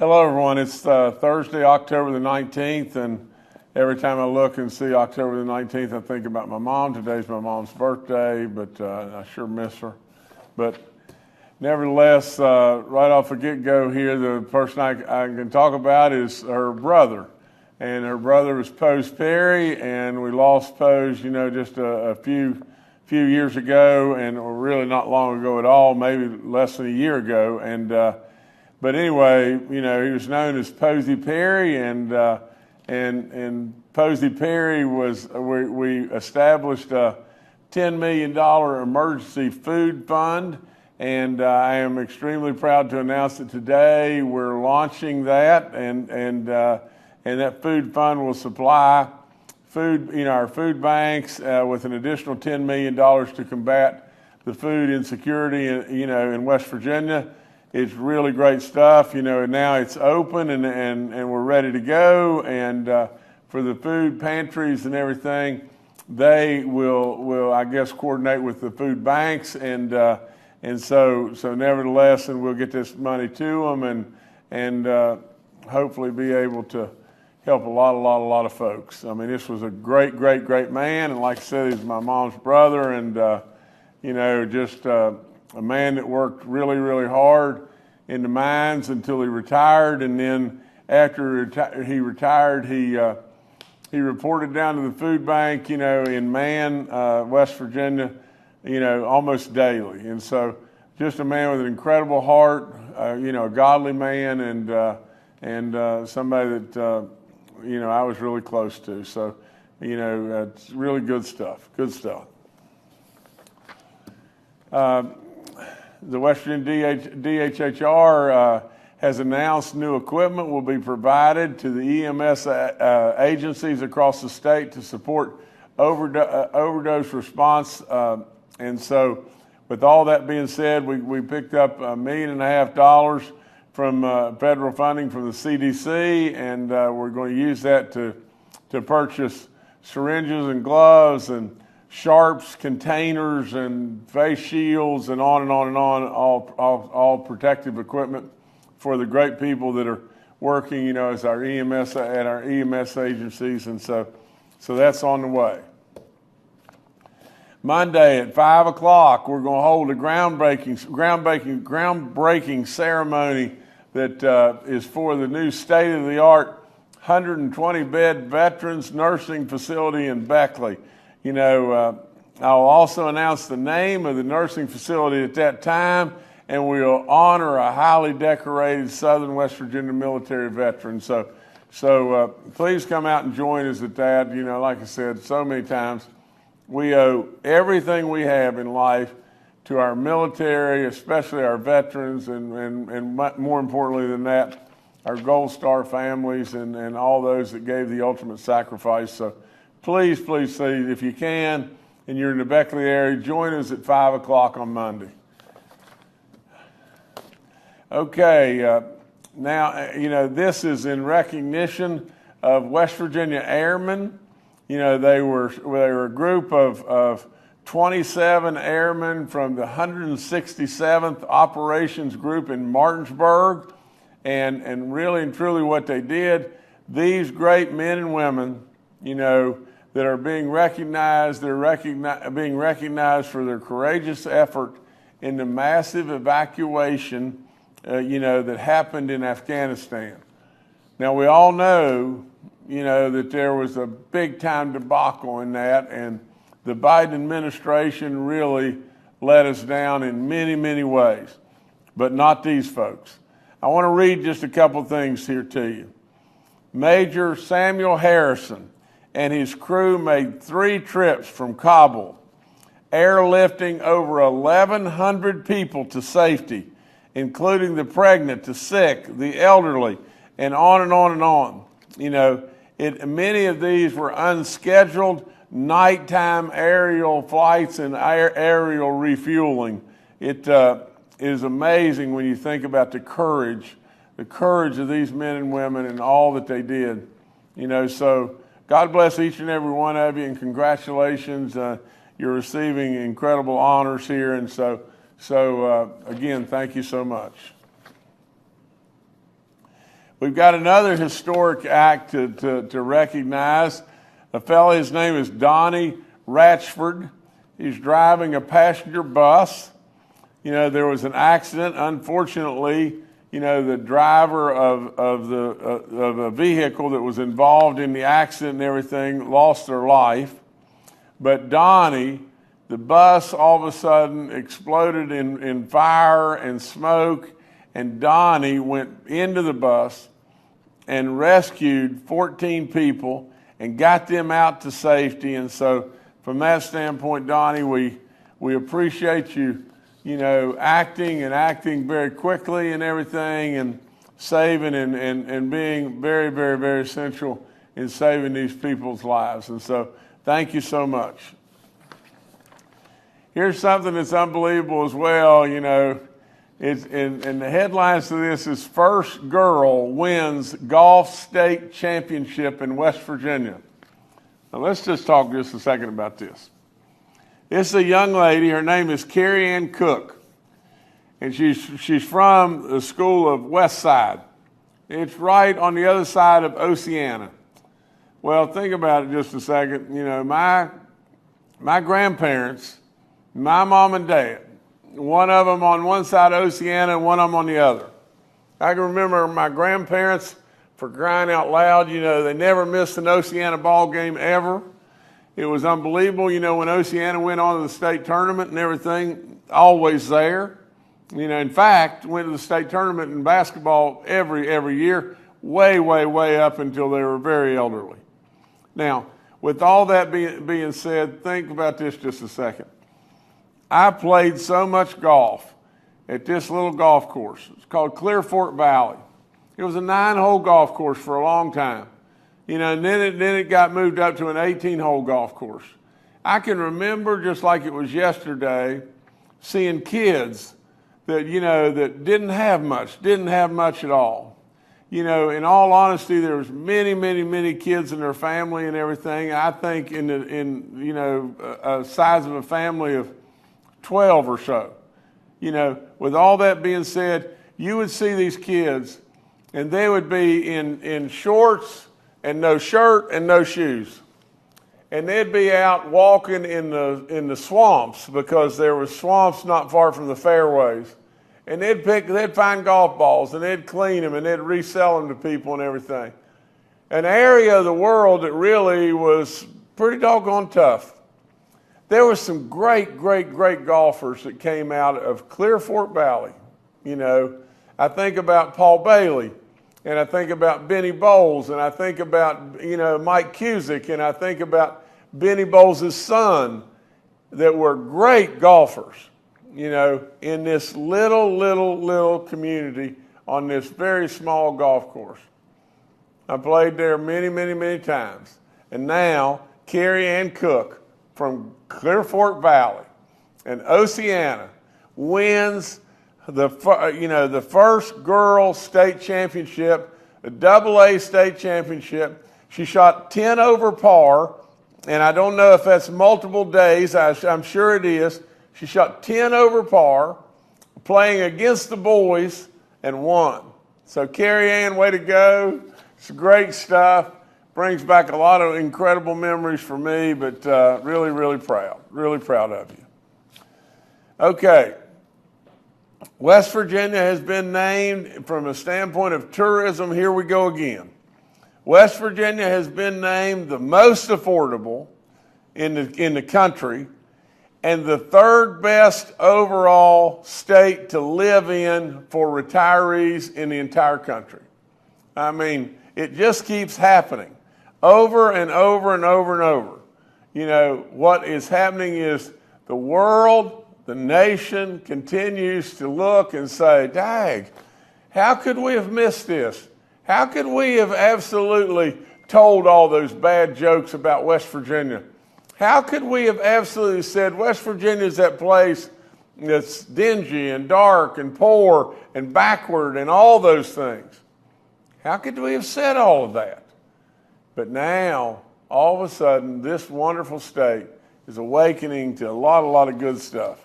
Hello, everyone. It's Thursday, October the 19th, and every time I look and see October the 19th, I think about my mom. Today's my mom's birthday, but I sure miss her. But nevertheless, right off the get-go here, the person I can talk about is her brother. And her brother was Pose Perry, and we lost Pose, just a few years ago, and really not long ago at all, maybe less than a year ago. And but anyway, he was known as Posey Perry, and Posey Perry was we established a $10 million emergency food fund, and I am extremely proud to announce that today we're launching that, and that food fund will supply food, our food banks with an additional $10 million to combat the food insecurity, in West Virginia. It's really great stuff, and now it's open and we're ready to go. And for the food pantries and everything, they will I guess coordinate with the food banks, and so nevertheless, and we'll get this money to them and hopefully be able to help a lot of folks. I mean, this was a great man, and like I said, he's my mom's brother, and just a man that worked really hard in the mines until he retired, and then after he retired, he reported down to the food bank, in West Virginia, almost daily. And so, just a man with an incredible heart, a godly man, and somebody that I was really close to. So, it's really good stuff. The West Virginia DHHR has announced new equipment will be provided to the EMS agencies across the state to support overdose response. And so, with all that being said, we picked up $1.5 million from federal funding from the CDC, and we're going to use that to purchase syringes and gloves and sharps, containers, and face shields, and on, all protective equipment for the great people that are working, as our EMS at our EMS agencies, and so that's on the way. Monday at 5 o'clock, we're going to hold a groundbreaking ceremony that is for the new state-of-the-art 120-bed Veterans Nursing Facility in Beckley. I'll also announce the name of the nursing facility at that time, and we'll honor a highly decorated Southern West Virginia military veteran. So please come out and join us at that. Like I said so many times, we owe everything we have in life to our military, especially our veterans, and more importantly than that, our Gold Star families and all those that gave the ultimate sacrifice. So please, if you can, and you're in the Beckley area, join us at 5 o'clock on Monday. Okay, now, this is in recognition of West Virginia Airmen. They were a group of 27 airmen from the 167th Operations Group in Martinsburg, and really and truly what they did, these great men and women, that are being recognized, being recognized for their courageous effort in the massive evacuation, that happened in Afghanistan. Now, we all know, that there was a big-time debacle in that, and the Biden administration really let us down in many ways, but not these folks. I want to read just a couple things here to you. Major Samuel Harrison and his crew made 3 trips from Kabul, airlifting over 1,100 people to safety, including the pregnant, the sick, the elderly, and on and on. Many of these were unscheduled nighttime aerial flights and aerial refueling. It is amazing when you think about the courage of these men and women and all that they did. So God bless each and every one of you, and congratulations. You're receiving incredible honors here, and so again, thank you so much. We've got another historic act to recognize. A fellow, his name is Donnie Ratchford. He's driving a passenger bus. You know, there was an accident. Unfortunately, you know, the driver of a vehicle that was involved in the accident and everything lost their life. But Donnie, the bus all of a sudden exploded in fire and smoke, and Donnie went into the bus and rescued 14 people and got them out to safety. And so from that standpoint, Donnie, we appreciate you, you know, acting very quickly and everything, and saving and being very, very, very essential in saving these people's lives. And so thank you so much. Here's something that's unbelievable as well, you know. And the headlines to this is first girl wins golf state championship in West Virginia. Now let's just talk just a second about this. This is a young lady. Her name is Carrie Ann Cook, and she's from the school of West Side. It's right on the other side of Oceana. Well, think about it just a second. You know, my grandparents, my mom and dad, one of them on one side of Oceana and one of them on the other. I can remember my grandparents, for crying out loud, you know, they never missed an Oceana ball game ever. It was unbelievable, you know, when Oceana went on to the state tournament and everything, always there. You know, in fact, went to the state tournament in basketball every year, way, way, way up until they were very elderly. Now, with all that being said, think about this just a second. I played so much golf at this little golf course. It's called Clear Fork Valley. It was a 9-hole golf course for a long time. You know, and then it got moved up to an 18-hole golf course. I can remember, just like it was yesterday, seeing kids that, you know, that didn't have much at all. You know, in all honesty, there was many kids in their family and everything. I think in you know, a size of a family of 12 or so. You know, with all that being said, you would see these kids and they would be in shorts and no shirt and no shoes. And they'd be out walking in the swamps, because there were swamps not far from the fairways. And they'd find golf balls and they'd clean them and they'd resell them to people and everything. An area of the world that really was pretty doggone tough. There were some great golfers that came out of Clear Fork Valley. You know, I think about Paul Bailey, and I think about Benny Bowles, and I think about, you know, Mike Cusick, and I think about Benny Bowles' son, that were great golfers, you know, in this little community on this very small golf course. I played there many times. And now, Carrie Ann Cook from Clear Fork Valley and Oceana wins the first girls state championship, a AA state championship. She shot 10 over par, and I don't know if that's multiple days. I'm sure it is. She shot 10 over par, playing against the boys, and won. So Carrie Ann, way to go. It's great stuff. Brings back a lot of incredible memories for me, but really proud of you. Okay. West Virginia has been named, from a standpoint of tourism, here we go again. West Virginia has been named the most affordable in the country, and the third best overall state to live in for retirees in the entire country. I mean, it just keeps happening over and over. You know, what is happening is the world, the nation continues to look and say, "Dag, how could we have missed this? How could we have absolutely told all those bad jokes about West Virginia? How could we have absolutely said West Virginia is that place that's dingy and dark and poor and backward and all those things? How could we have said all of that?" But now, all of a sudden, this wonderful state is awakening to a lot of good stuff.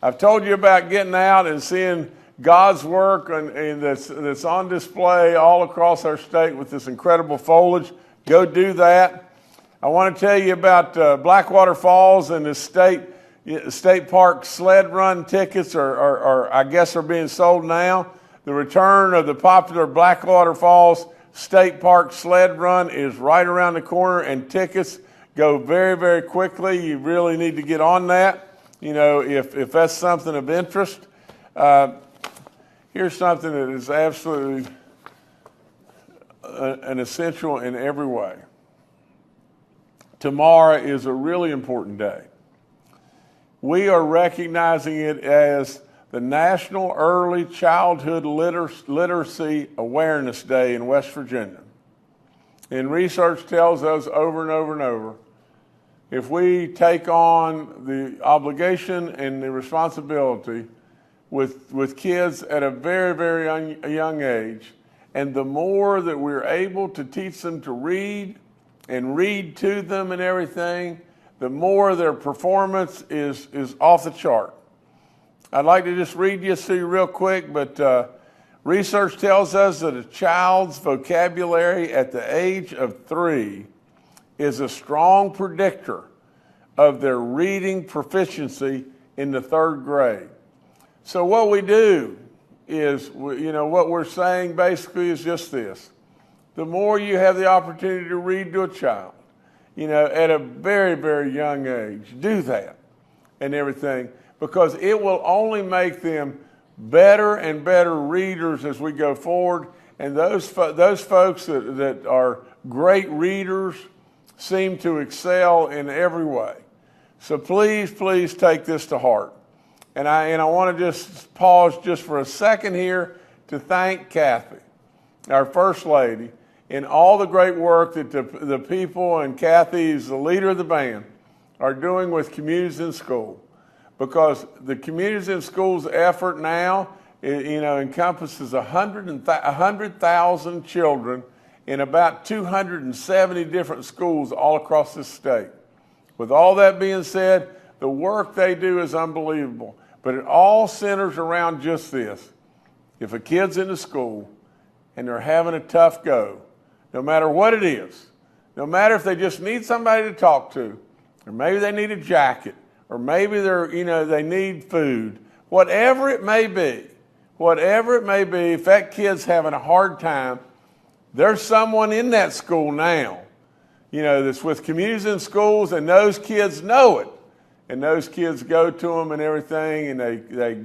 I've told you about getting out and seeing God's work and that's on display all across our state with this incredible foliage. Go do that. I want to tell you about Blackwater Falls and the state park sled run tickets I guess are being sold now. The return of the popular Blackwater Falls State Park sled run is right around the corner, and tickets go very, very quickly. You really need to get on that, if that's something of interest. Here's something that is absolutely an essential in every way. Tomorrow is a really important day. We are recognizing it as the National Early Childhood Literacy Awareness Day in West Virginia. And research tells us over and over and over, if we take on the obligation and the responsibility with kids at a very, very young age, and the more that we're able to teach them to read and read to them and everything, the more their performance is off the chart. I'd like to just read this to you real quick, but research tells us that a child's vocabulary at the age of 3 is a strong predictor of their reading proficiency in the 3rd grade. So what we do is, what we're saying basically is just this. The more you have the opportunity to read to a child, at a very, very young age, do that and everything, because it will only make them better and better readers as we go forward. And those folks that are great readers seem to excel in every way. So please, please take this to heart. And I want to just pause just for a second here to thank Kathy, our First Lady, in all the great work that the people, and Kathy is the leader of the band, are doing with Communities in School. Because the Communities in School's effort now, encompasses 100,000 children in about 270 different schools all across this state. With all that being said, the work they do is unbelievable. But it all centers around just this. If a kid's in the school and they're having a tough go, no matter what it is, no matter if they just need somebody to talk to, or maybe they need a jacket, or maybe they need food, whatever it may be, if that kid's having a hard time, there's someone in that school now, that's with Communities in Schools, and those kids know it. And those kids go to them and everything, and they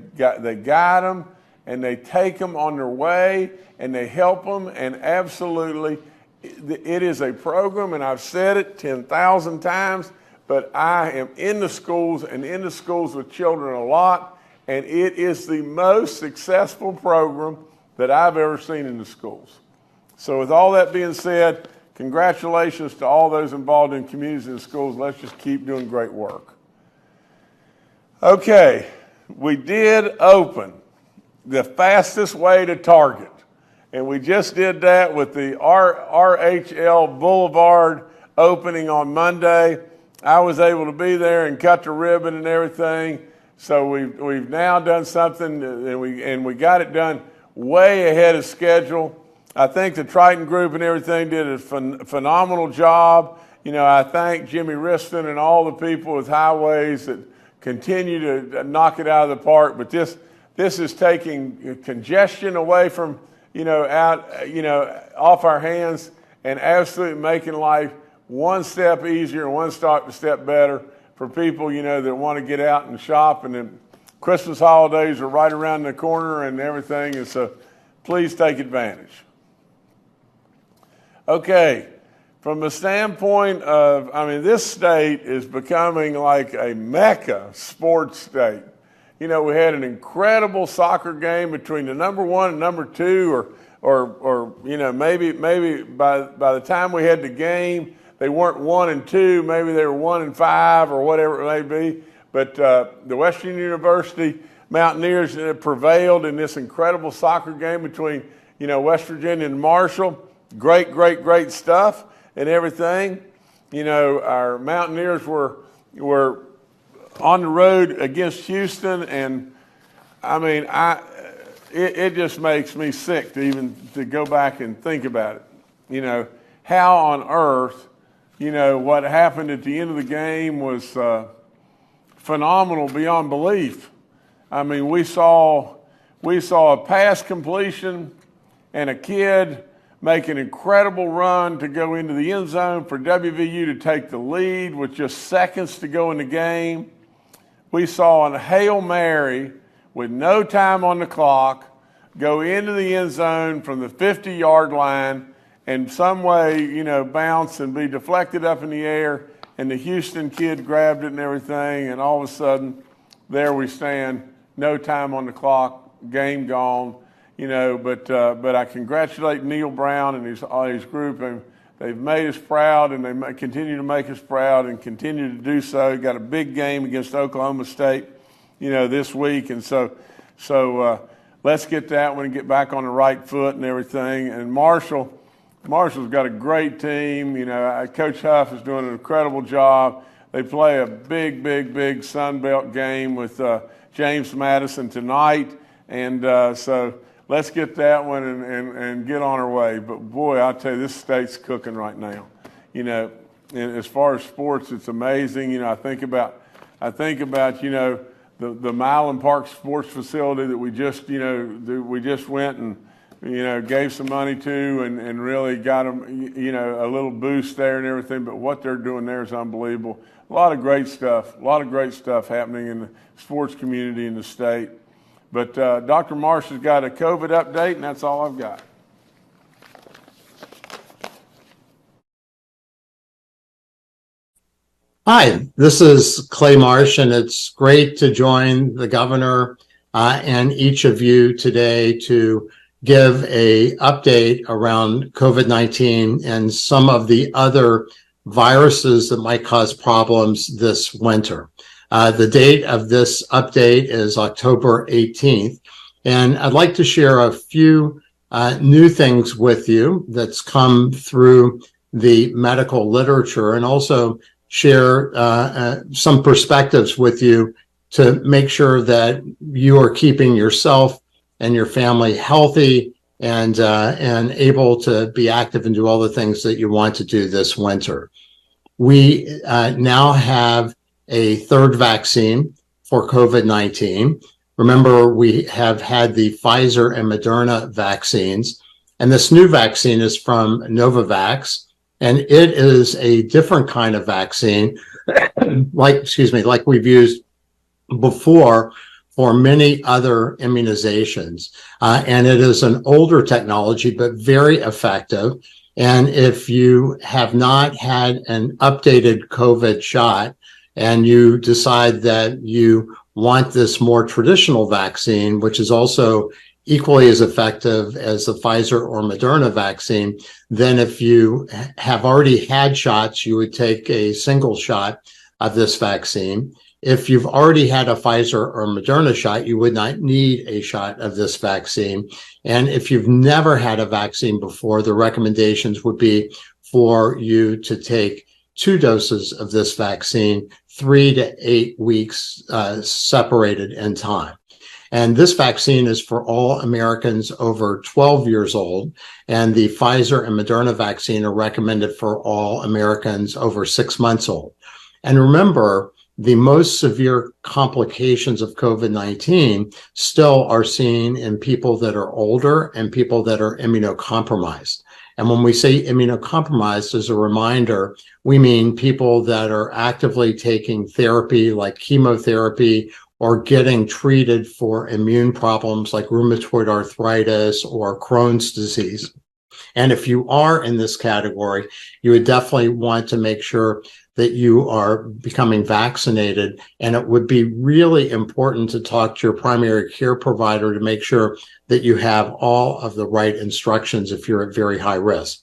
guide them, and they take them on their way, and they help them, and absolutely, it is a program, and I've said it 10,000 times, but I am in the schools with children a lot, and it is the most successful program that I've ever seen in the schools. So with all that being said, congratulations to all those involved in Communities in Schools. Let's just keep doing great work. Okay, we did open the fastest way to Target, and we just did that with the RRL Boulevard opening on Monday. I was able to be there and cut the ribbon and everything. So we've now done something, and we got it done way ahead of schedule. I think the Triton Group and everything did a phenomenal job. I thank Jimmy Riston and all the people with Highways that continue to knock it out of the park. But this is taking congestion away from off our hands, and absolutely making life one step easier and one step better for people, that want to get out and shop. And then Christmas holidays are right around the corner and everything. And so please take advantage. Okay. From the standpoint of, this state is becoming like a mecca sports state. We had an incredible soccer game between the number 1 and number 2, or maybe by the time we had the game, they weren't 1 and 2, maybe they were 1 and 5, or whatever it may be. But the Western University Mountaineers prevailed in this incredible soccer game between, West Virginia and Marshall. Great stuff and everything. Our Mountaineers were on the road against Houston, and it just makes me sick to even to go back and think about it. You know, how on earth, you know, what happened at the end of the game was phenomenal beyond belief. I mean, we saw a pass completion and a kid make an incredible run to go into the end zone for WVU to take the lead with just seconds to go in the game. We saw a Hail Mary with no time on the clock go into the end zone from the 50-yard line and some way, you know, bounce and be deflected up in the air, and the Houston kid grabbed it and everything, and all of a sudden, there we stand, no time on the clock, game gone, you know, but I congratulate Neil Brown and his group, and they've made us proud, and they continue to make us proud and continue to do so. We've got a big game against Oklahoma State, you know, this week, and so let's get that one and get back on the right foot and everything. And Marshall's got a great team. You know, Coach Huff is doing an incredible job. They play a big Sun Belt game with James Madison tonight, and so let's get that one and get on our way. But boy, I'll tell you, this state's cooking right now. You know, and as far as sports, it's amazing. You know, I think about you know, the Milan Park Sports Facility that we just went and, you know, gave some money to and really got them, you know, a little boost there and everything. But what they're doing there is unbelievable. A lot of great stuff happening in the sports community in the state. But Dr. Marsh has got a COVID update, and that's all I've got. Hi, this is Clay Marsh, and it's great to join the governor and each of you today to give a update around COVID-19 and some of the other viruses that might cause problems this winter. The date of this update is October 18th, and I'd like to share a few new things with you that's come through the medical literature, and also share some perspectives with you to make sure that you are keeping yourself and your family healthy and able to be active and do all the things that you want to do this winter. We now have a third vaccine for COVID-19. Remember, we have had the Pfizer and Moderna vaccines, and this new vaccine is from Novavax, and it is a different kind of vaccine, like we've used before for many other immunizations. And it is an older technology, but very effective. And if you have not had an updated COVID shot and you decide that you want this more traditional vaccine, which is also equally as effective as the Pfizer or Moderna vaccine, then if you have already had shots, you would take a single shot of this vaccine. If you've already had a Pfizer or Moderna shot, you would not need a shot of this vaccine. And if you've never had a vaccine before, the recommendations would be for you to take 2 doses of this vaccine, 3 to 8 weeks separated in time. And this vaccine is for all Americans over 12 years old, and the Pfizer and Moderna vaccine are recommended for all Americans over 6 months old. And remember, the most severe complications of COVID-19 still are seen in people that are older and people that are immunocompromised. And when we say immunocompromised, as a reminder, we mean people that are actively taking therapy like chemotherapy or getting treated for immune problems like rheumatoid arthritis or Crohn's disease. And if you are in this category, you would definitely want to make sure that you are becoming vaccinated. And it would be really important to talk to your primary care provider to make sure that you have all of the right instructions if you're at very high risk.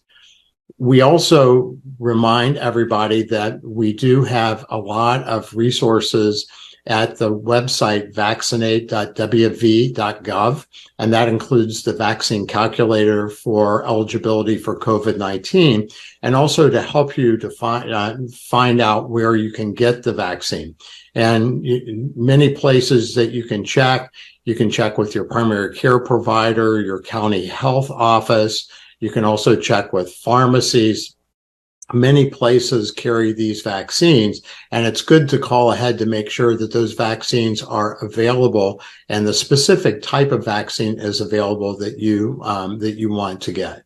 We also remind everybody that we do have a lot of resources at the website vaccinate.wv.gov, and that includes the vaccine calculator for eligibility for COVID-19, and also to help you to find out where you can get the vaccine. And many places that you can check with your primary care provider, your county health office. You can also check with pharmacies. Many places carry these vaccines, and it's good to call ahead to make sure that those vaccines are available and the specific type of vaccine is available that you want to get.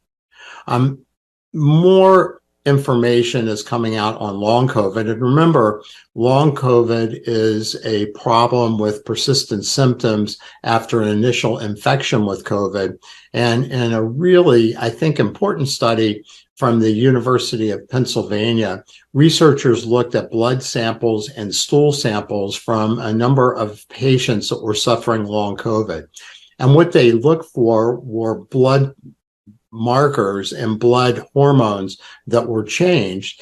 More information is coming out on long COVID. And remember, long COVID is a problem with persistent symptoms after an initial infection with COVID. And in a really, I think, important study from the University of Pennsylvania, researchers looked at blood samples and stool samples from a number of patients that were suffering long COVID. And what they looked for were blood markers and blood hormones that were changed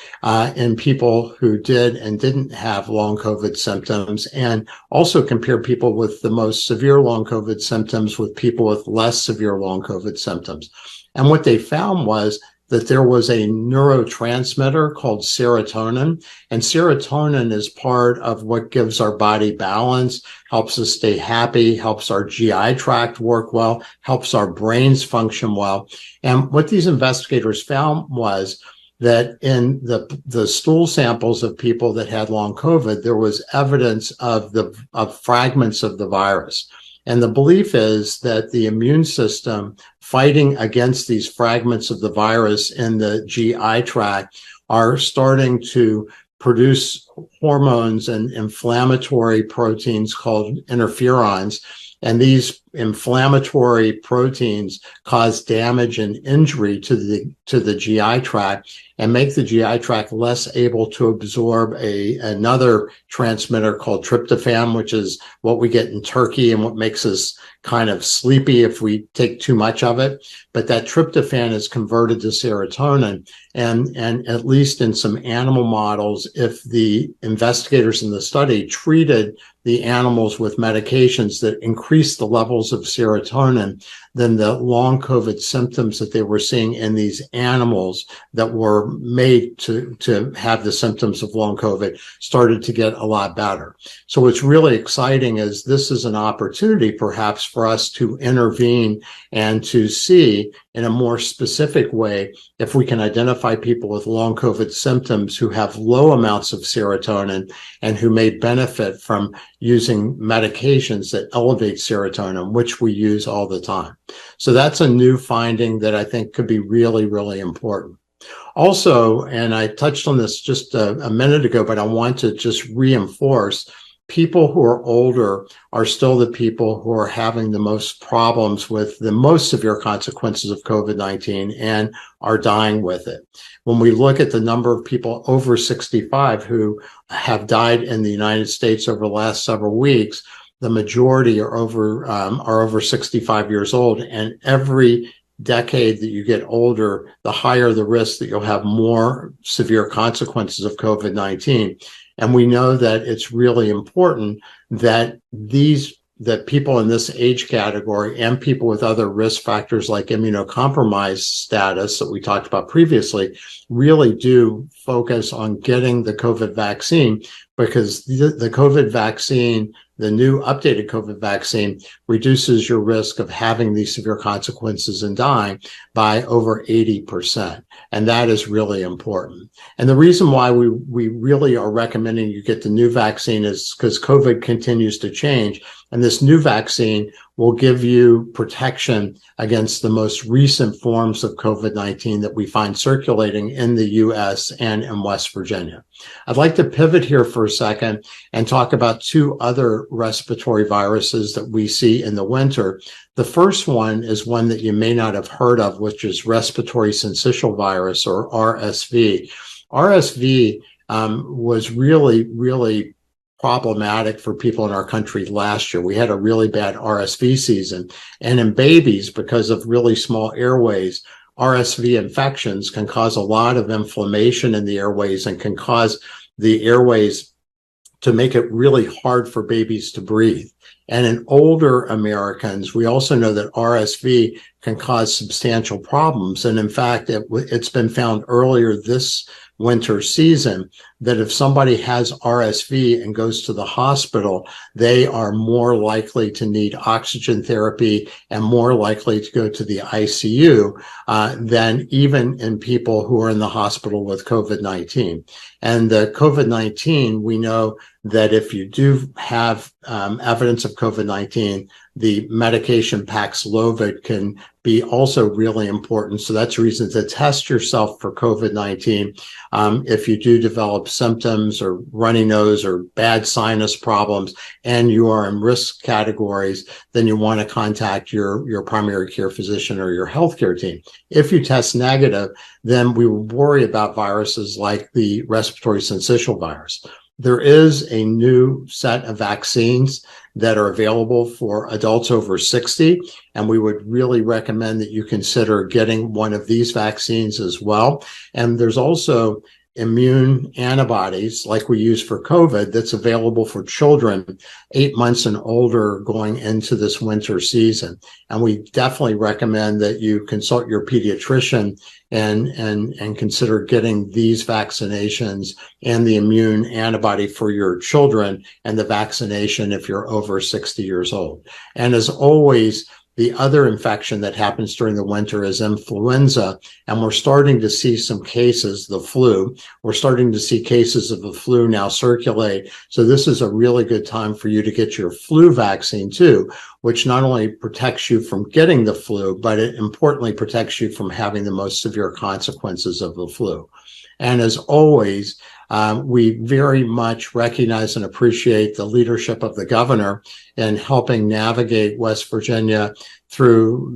in people who did and didn't have long COVID symptoms, and also compared people with the most severe long COVID symptoms with people with less severe long COVID symptoms. And what they found was that there was a neurotransmitter called serotonin, and serotonin is part of what gives our body balance, helps us stay happy, helps our GI tract work well, helps our brains function well. And what these investigators found was that in the stool samples of people that had long COVID, there was evidence of fragments of the virus. And the belief is that the immune system fighting against these fragments of the virus in the GI tract are starting to produce hormones and inflammatory proteins called interferons. And these inflammatory proteins cause damage and injury to the GI tract and make the GI tract less able to absorb another transmitter called tryptophan, which is what we get in turkey and what makes us kind of sleepy if we take too much of it. But that tryptophan is converted to serotonin. And at least in some animal models, if the investigators in the study treated the animals with medications that increased the levels of serotonin, then the long COVID symptoms that they were seeing in these animals that were made to have the symptoms of long COVID started to get a lot better. So what's really exciting is this is an opportunity perhaps for us to intervene and to see in a more specific way if we can identify people with long COVID symptoms who have low amounts of serotonin and who may benefit from using medications that elevate serotonin, which we use all the time. So that's a new finding that I think could be really, really important. Also, and I touched on this just a minute ago, but I want to just reinforce, people who are older are still the people who are having the most problems with the most severe consequences of COVID-19 and are dying with it. When we look at the number of people over 65 who have died in the United States over the last several weeks, the majority are over 65 years old, and every decade that you get older, the higher the risk that you'll have more severe consequences of COVID-19. And we know that it's really important that that people in this age category and people with other risk factors like immunocompromised status that we talked about previously really do focus on getting the COVID vaccine, because the COVID vaccine, the new updated COVID vaccine, reduces your risk of having these severe consequences and dying by over 80%. And that is really important. And the reason why we really are recommending you get the new vaccine is because COVID continues to change. And this new vaccine will give you protection against the most recent forms of COVID-19 that we find circulating in the U.S. and in West Virginia. I'd like to pivot here for a second and talk about two other respiratory viruses that we see in the winter. The first one is one that you may not have heard of, which is respiratory syncytial virus, or RSV. RSV was really, really problematic for people in our country last year. We had a really bad RSV season. And in babies, because of really small airways, RSV infections can cause a lot of inflammation in the airways and can cause the airways to make it really hard for babies to breathe. And in older Americans, we also know that RSV can cause substantial problems. And in fact, it's been found earlier this winter season that if somebody has RSV and goes to the hospital, they are more likely to need oxygen therapy and more likely to go to the ICU than even in people who are in the hospital with COVID-19. And the COVID-19, we know that if you do have evidence of COVID-19, the medication Paxlovid can be also really important. So that's a reason to test yourself for COVID-19. If you do develop symptoms or runny nose or bad sinus problems and you are in risk categories, then you want to contact your primary care physician or your healthcare team. If you test negative, then we worry about viruses like the respiratory syncytial virus. There is a new set of vaccines that are available for adults over 60, and we would really recommend that you consider getting one of these vaccines as well. And there's also immune antibodies like we use for COVID that's available for children 8 months and older going into this winter season. And we definitely recommend that you consult your pediatrician and consider getting these vaccinations and the immune antibody for your children and the vaccination if you're over 60 years old. And as always, the other infection that happens during the winter is influenza, and we're starting to see some cases, the flu. We're starting to see cases of the flu now circulate. So this is a really good time for you to get your flu vaccine too, which not only protects you from getting the flu, but it importantly protects you from having the most severe consequences of the flu. And as always, we very much recognize and appreciate the leadership of the governor in helping navigate West Virginia through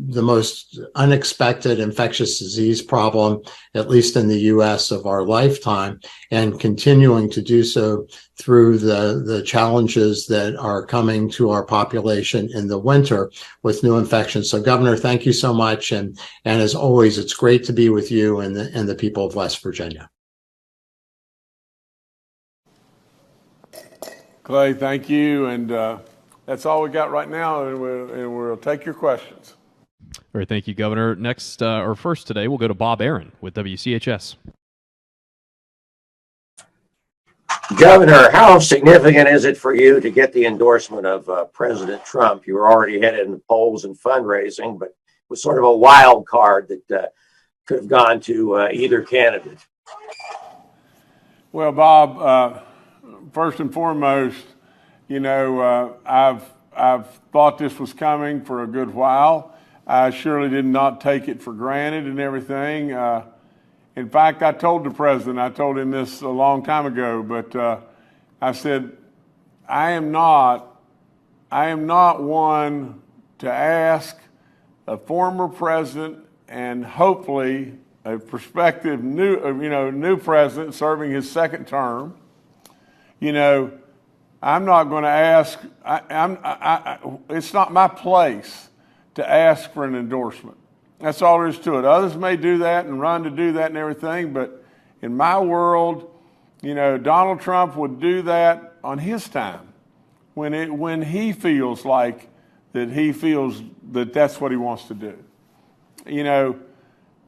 the most unexpected infectious disease problem, at least in the U.S. of our lifetime, and continuing to do so through the challenges that are coming to our population in the winter with new infections. So, Governor, thank you so much. And as always, it's great to be with you and the people of West Virginia. Clay, thank you. And that's all we got right now, and we'll take your questions. All right, thank you, Governor. Next, or first today, we'll go to Bob Aaron with WCHS. Governor, how significant is it for you to get the endorsement of President Trump? You were already headed in the polls and fundraising, but it was sort of a wild card that could have gone to either candidate. Well, Bob, first and foremost, you know, I've thought this was coming for a good while. I surely did not take it for granted and everything. In fact, I told the president, I told him this a long time ago, but I said, I am not one to ask a former president and hopefully a prospective new president serving his second term. You know, I'm not going to ask. It's not my place to ask for an endorsement. That's all there is to it. Others may do that and run to do that and everything, but in my world, you know, Donald Trump would do that on his time when he feels like that that's what he wants to do. You know,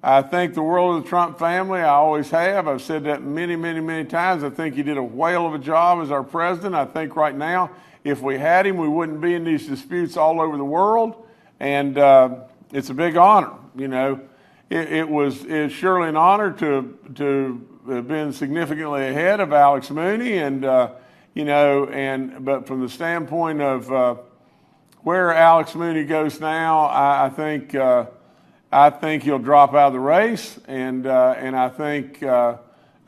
I think the world of the Trump family. I always have. I've said that many, many, many times. I think he did a whale of a job as our president. I think right now, if we had him, we wouldn't be in these disputes all over the world. And it's a big honor. You know, it's surely an honor to have been significantly ahead of Alex Mooney. And you know, but from the standpoint of where Alex Mooney goes now, I think he'll drop out of the race, and I think I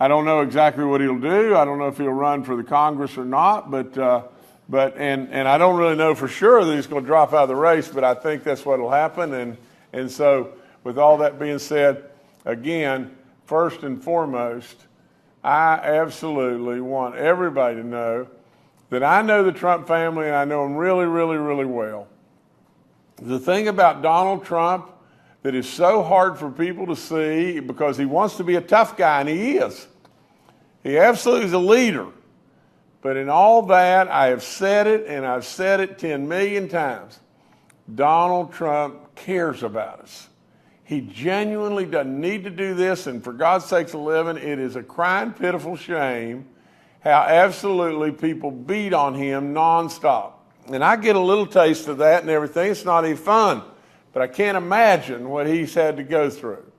don't know exactly what he'll do. I don't know if he'll run for the Congress or not, but I don't really know for sure that he's going to drop out of the race. But I think that's what will happen. And so, with all that being said, again, first and foremost, I absolutely want everybody to know that I know the Trump family, and I know them really, really, really well. The thing about Donald Trump that is so hard for people to see, because he wants to be a tough guy, and he is. He absolutely is a leader. But in all that, I have said it, and I've said it 10 million times. Donald Trump cares about us. He genuinely doesn't need to do this, and for God's sakes, 11, it is a crying, pitiful shame how absolutely people beat on him nonstop. And I get a little taste of that and everything. It's not even fun, but I can't imagine what he's had to go through.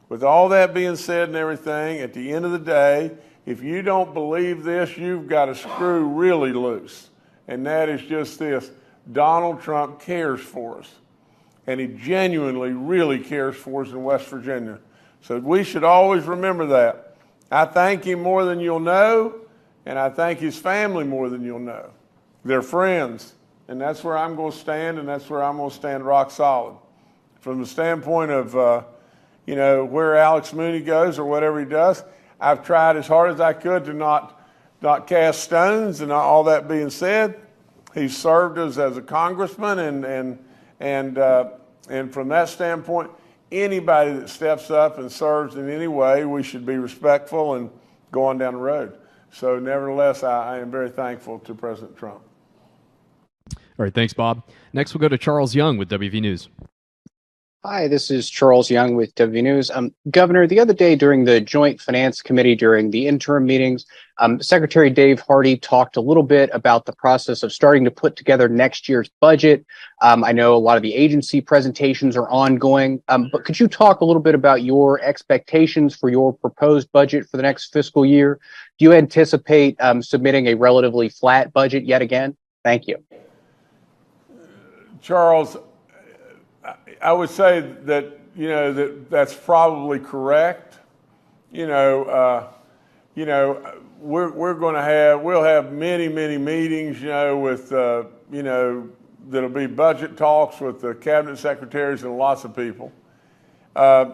With all that being said and everything, at the end of the day, if you don't believe this, you've got a screw really loose. And that is just this: Donald Trump cares for us. And he genuinely, really cares for us in West Virginia. So we should always remember that. I thank him more than you'll know, and I thank his family more than you'll know. They're friends, and that's where I'm going to stand, and that's where I'm going to stand rock solid. From the standpoint of, where Alex Mooney goes or whatever he does, I've tried as hard as I could to not cast stones. And all that being said, he's served us as a congressman, and from that standpoint, anybody that steps up and serves in any way, we should be respectful and go on down the road. So nevertheless, I am very thankful to President Trump. All right, thanks, Bob. Next, we'll go to Charles Young with WV News. Hi, this is Charles Young with WV News. Governor, the other day during the Joint Finance Committee during the interim meetings, Secretary Dave Hardy talked a little bit about the process of starting to put together next year's budget. I know a lot of the agency presentations are ongoing, but could you talk a little bit about your expectations for your proposed budget for the next fiscal year? Do you anticipate submitting a relatively flat budget yet again? Thank you. Charles, I would say that that's probably correct. We'll have many meetings, with that'll be budget talks with the cabinet secretaries and lots of people. I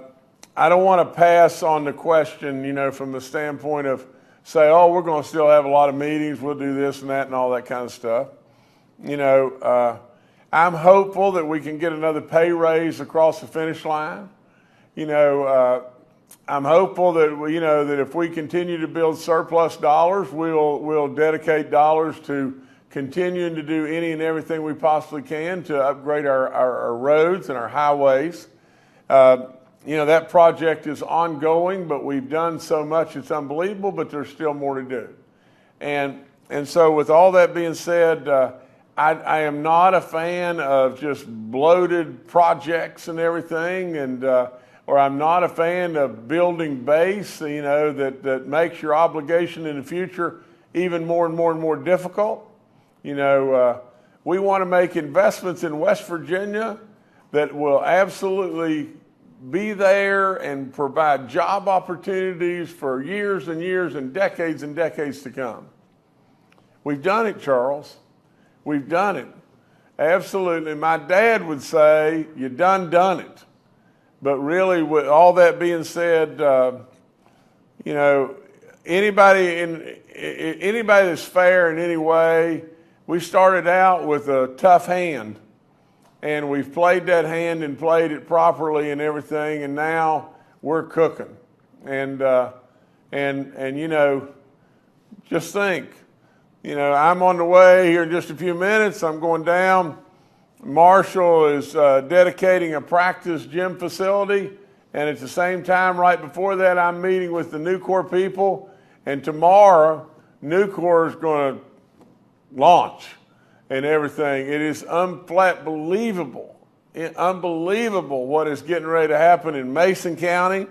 don't want to pass on the question, from the standpoint of say, oh, we're going to still have a lot of meetings, we'll do this and that and all that kind of stuff. I'm hopeful that we can get another pay raise across the finish line. I'm hopeful that that if we continue to build surplus dollars, we'll dedicate dollars to continuing to do any and everything we possibly can to upgrade our roads and our highways. That project is ongoing, but we've done so much it's unbelievable, but there's still more to do. And so with all that being said, I am not a fan of just bloated projects and everything, or I'm not a fan of building base, that makes your obligation in the future even more and more difficult. We want to make investments in West Virginia that will absolutely be there and provide job opportunities for years and years and decades to come. We've done it, Charles. We've done it. Absolutely. My dad would say, you done it. But really, with all that being said, anybody that's fair in any way, we started out with a tough hand, and we've played that hand and played it properly and everything, and now we're cooking. And just think, I'm on the way here in just a few minutes. I'm going down. Marshall is dedicating a practice gym facility, and at the same time, right before that, I'm meeting with the Nucor people, and tomorrow, Nucor is going to launch and everything. It is unbelievable what is getting ready to happen in Mason County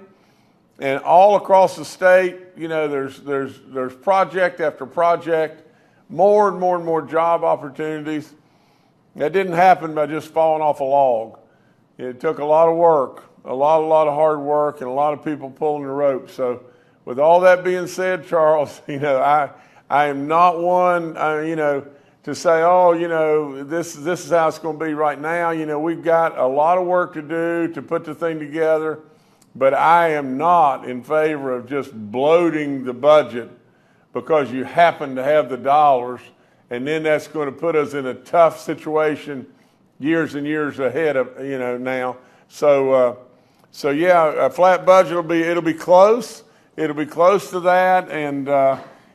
and all across the state. There's project after project, more and more job opportunities. That didn't happen by just falling off a log. It took a lot of work, a lot of hard work, and a lot of people pulling the rope. So with all that being said, Charles, I am not one, to say, oh, this is how it's going to be right now. We've got a lot of work to do to put the thing together, but I am not in favor of just bloating the budget because you happen to have the dollars, and then that's going to put us in a tough situation years and years ahead of, now. So yeah, a flat budget it'll be close. It'll be close to that, and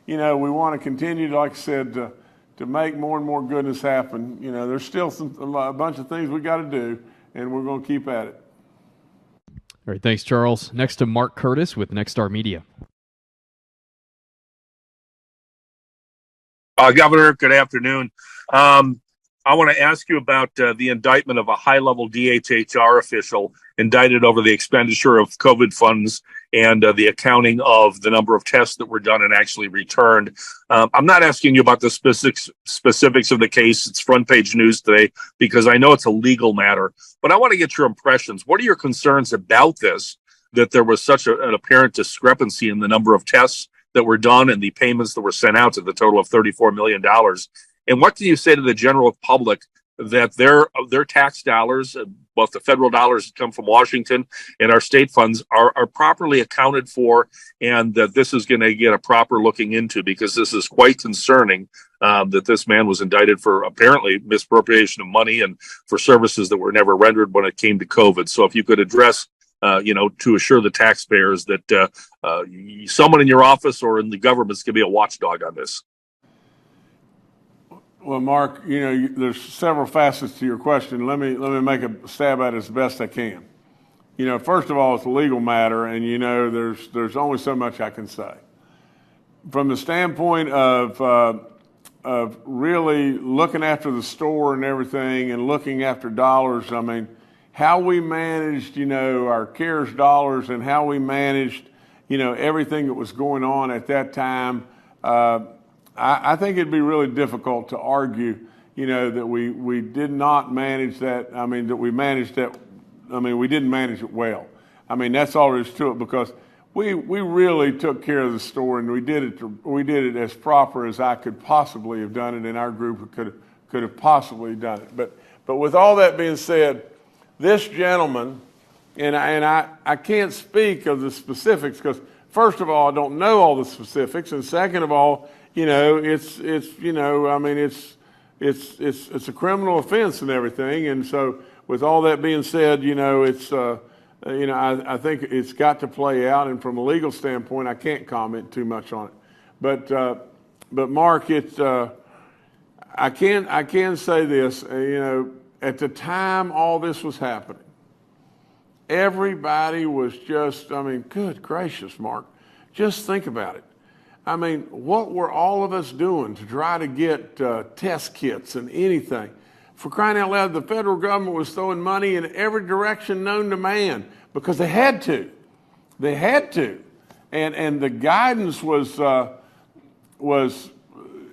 we want to continue, like I said, to make more and more goodness happen. There's still a bunch of things we got to do, and we're going to keep at it. All right, thanks, Charles. Next to Mark Curtis with Nexstar Media. Governor, good afternoon. I want to ask you about the indictment of a high-level DHHR official indicted over the expenditure of COVID funds and the accounting of the number of tests that were done and actually returned. I'm not asking you about the specifics of the case. It's front page news today because I know it's a legal matter. But I want to get your impressions. What are your concerns about this, that there was such an apparent discrepancy in the number of tests that were done and the payments that were sent out to the total of $34 million? And what do you say to the general public that their tax dollars, both the federal dollars that come from Washington and our state funds, are properly accounted for, and that this is going to get a proper looking into, because this is quite concerning that this man was indicted for apparently misappropriation of money and for services that were never rendered when it came to COVID. So if you could address to assure the taxpayers that someone in your office or in the government is going to be a watchdog on this. Well, Mark, there's several facets to your question. Let me make a stab at it as best I can. First of all, it's a legal matter, and there's only so much I can say. From the standpoint of really looking after the store and everything, and looking after dollars, I mean, how we managed, our CARES dollars, and how we managed, everything that was going on at that time. I think it'd be really difficult to argue, that we did not manage that. I mean, that we managed that. I mean, we didn't manage it well. I mean, that's all there is to it, because we really took care of the store, and we did it as proper as I could possibly have done it, and our group could have possibly done it. But with all that being said, this gentleman, and I can't speak of the specifics, because first of all, I don't know all the specifics, and second of all, it's a criminal offense and everything. And so with all that being said, I think it's got to play out. And from a legal standpoint, I can't comment too much on it. But Mark, I can say this, at the time all this was happening, everybody was just, good gracious, Mark, just think about it. I mean, what were all of us doing to try to get test kits and anything? For crying out loud, the federal government was throwing money in every direction known to man because they had to. They had to. And the guidance was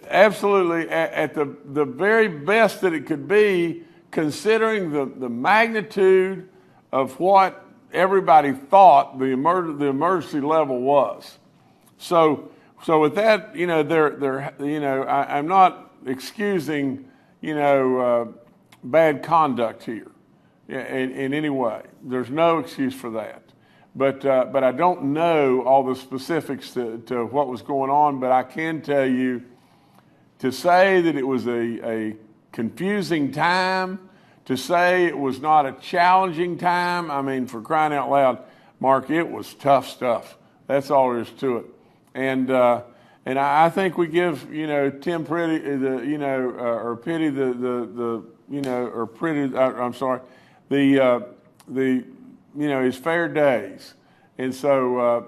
absolutely at the very best that it could be, considering the magnitude of what everybody thought the emergency level was. So with that, I'm not excusing, bad conduct here in any way. There's no excuse for that. But I don't know all the specifics to what was going on. But I can tell you, to say that it was a confusing time, to say it was not a challenging time, I mean, for crying out loud, Mark, it was tough stuff. That's all there is to it. And I think we give Tim Pretty his fair days. And so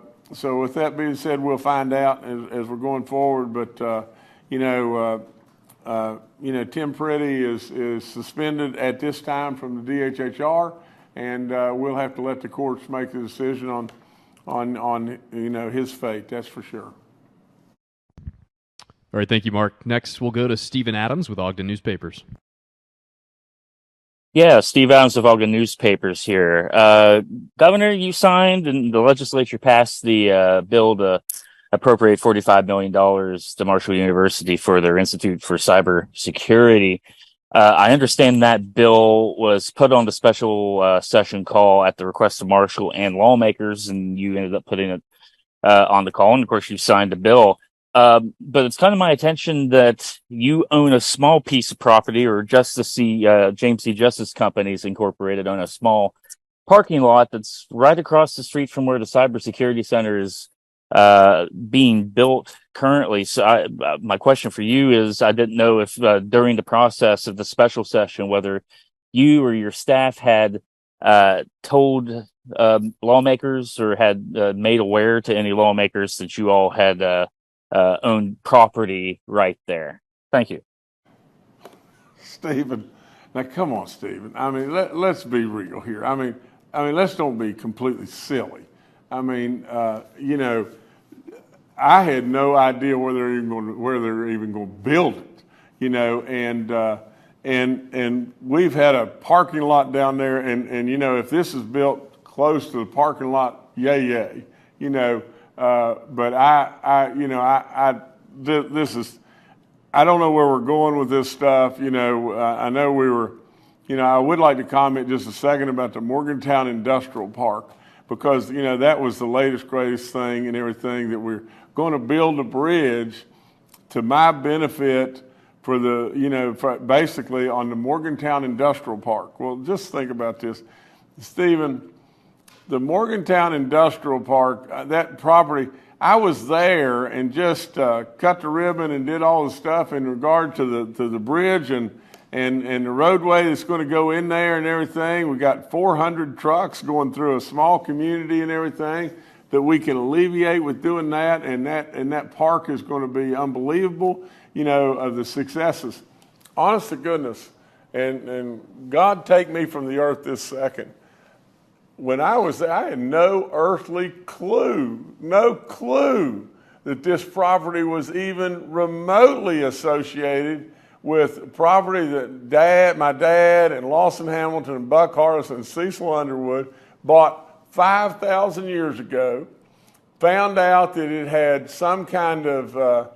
with that being said, we'll find out as we're going forward. But Tim Pretty is suspended at this time from the DHHR, and we'll have to let the courts make the decision on his fate. That's for sure. All right, thank you, Mark. Next, we'll go to Stephen Adams with Ogden Newspapers. Yeah, Steve Adams of Ogden Newspapers here. Governor, you signed and the legislature passed the bill to appropriate $45 million to Marshall University for their Institute for Cybersecurity. I understand that bill was put on the special session call at the request of Marshall and lawmakers, and you ended up putting it on the call. And of course, you signed the bill. But it's come to my attention that you own a small piece of property, or James C. Justice Companies Incorporated own a small parking lot that's right across the street from where the cybersecurity center is being built currently. So my question for you is, I didn't know if during the process of the special session, whether you or your staff had told lawmakers or had made aware to any lawmakers that you all had owned property right there. Thank you. Stephen, now come on, Stephen. I mean, let's be real here. I mean, let's don't be completely silly. I mean, you know, I had no idea where they're even going to build it. You know, and we've had a parking lot down there, and you know, if this is built close to the parking lot, yay. You know, but this is. I don't know where we're going with this stuff. You know, I know we were, you know, I would like to comment just a second about the Morgantown Industrial Park, because, you know, that was the latest, greatest thing and everything, that we're going to build a bridge to my benefit for the, you know, for basically on the Morgantown Industrial Park. Well, just think about this, Stephen, the Morgantown Industrial Park, that property, I was there and just cut the ribbon and did all the stuff in regard to the bridge and the roadway that's going to go in there and everything. We got 400 trucks going through a small community and everything that we can alleviate with doing that, and that park is going to be unbelievable. You know, of the successes. Honest to goodness, and God take me from the earth this second. When I was there, I had no earthly clue that this property was even remotely associated with property that my dad and Lawson Hamilton and Buck Harris and Cecil Underwood bought 5,000 years ago, found out that it had some kind of,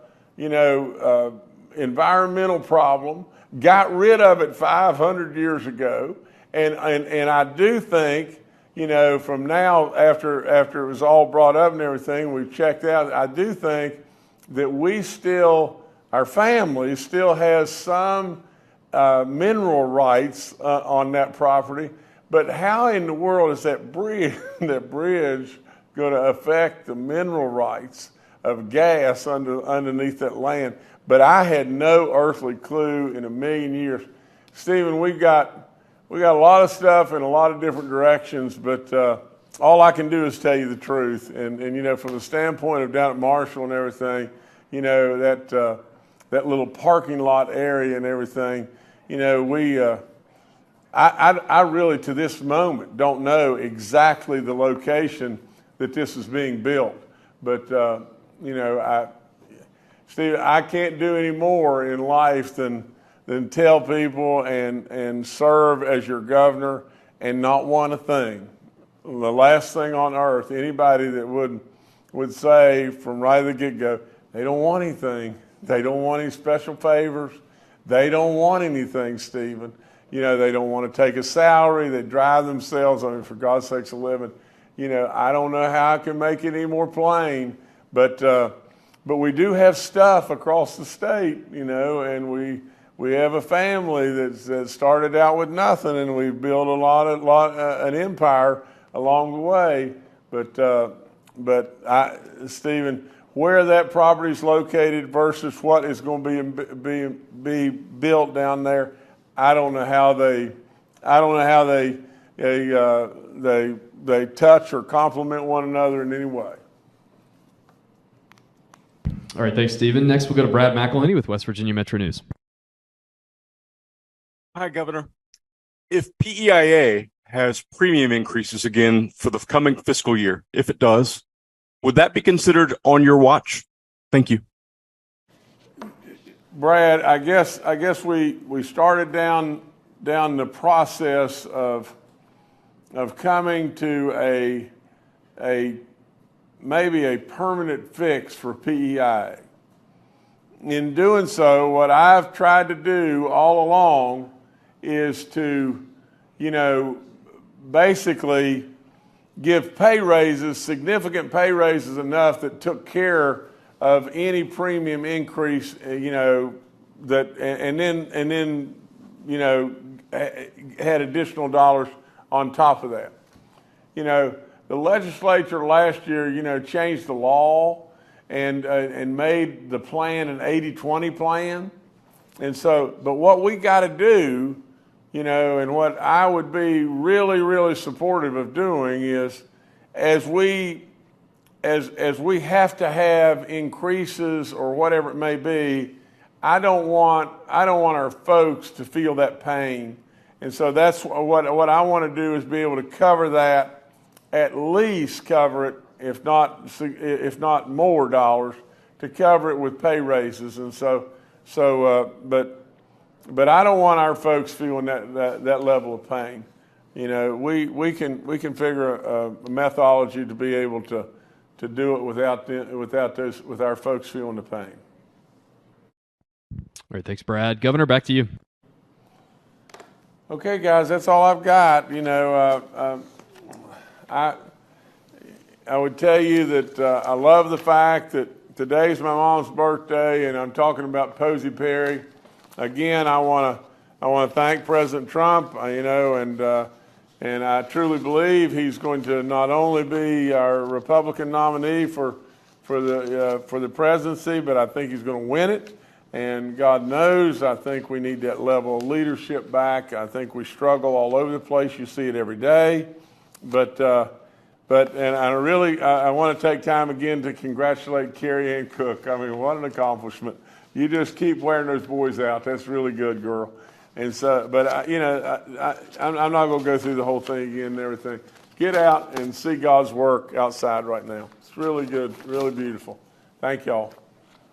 environmental problem, got rid of it 500 years ago, and I do think, you know, from now, after it was all brought up and everything, we've checked out, I do think that our family still has some mineral rights on that property. But how in the world is that bridge going to affect the mineral rights of gas underneath that land? But I had no earthly clue in a million years. Stephen, we got a lot of stuff in a lot of different directions, but all I can do is tell you the truth. And you know, from the standpoint of down at Marshall and everything, you know, that little parking lot area and everything, you know, I really to this moment don't know exactly the location that this is being built. But you know, Steve, I can't do any more in life than tell people and serve as your governor and not want a thing. The last thing on earth, anybody that would say from right at the get-go, they don't want anything. They don't want any special favors. They don't want anything, Stephen. You know, they don't want to take a salary. They drive themselves, I mean, for God's sakes, a living. You know, I don't know how I can make it any more plain, but we do have stuff across the state, you know, and we have a family that started out with nothing, and we've built an empire along the way. But Stephen, where that property is located versus what is going to be built down there, I don't know how they touch or complement one another in any way. All right, thanks, Stephen. Next, we'll go to Brad McElhenney with West Virginia Metro News. Hi, Governor. If PEIA has premium increases again for the coming fiscal year, if it does, would that be considered on your watch? Thank you. Brad, I guess we started down the process of coming to maybe a permanent fix for PEIA. In doing so, what I've tried to do all along is to, you know, basically give pay raises, significant pay raises enough that took care of any premium increase, you know, that, and then, you know, had additional dollars on top of that. You know, the legislature last year, you know, changed the law, and made the plan an 80-20 plan. And so, but what we got to do, you know, and what I would be really, really supportive of doing is, as we have to have increases or whatever it may be, I don't want our folks to feel that pain. And so that's what I want to do, is be able to cover that, at least cover it, if not more dollars, to cover it with pay raises. And but I don't want our folks feeling that level of pain. You know, we can figure a methodology to be able to do it with our folks feeling the pain. All right, thanks, Brad. Governor, back to you. Okay, guys, that's all I've got. You know, I would tell you that I love the fact that today's my mom's birthday, and I'm talking about Posey Perry. Again, I want to thank President Trump. You know, and I truly believe he's going to not only be our Republican nominee for the presidency, but I think he's going to win it. And God knows, I think we need that level of leadership back. I think we struggle all over the place. You see it every day. But I want to take time again to congratulate Carrie Ann Cook. I mean, what an accomplishment. You just keep wearing those boys out. That's really good, girl. And so, but I'm not going to go through the whole thing again and everything. Get out and see God's work outside right now. It's really good, really beautiful. Thank y'all.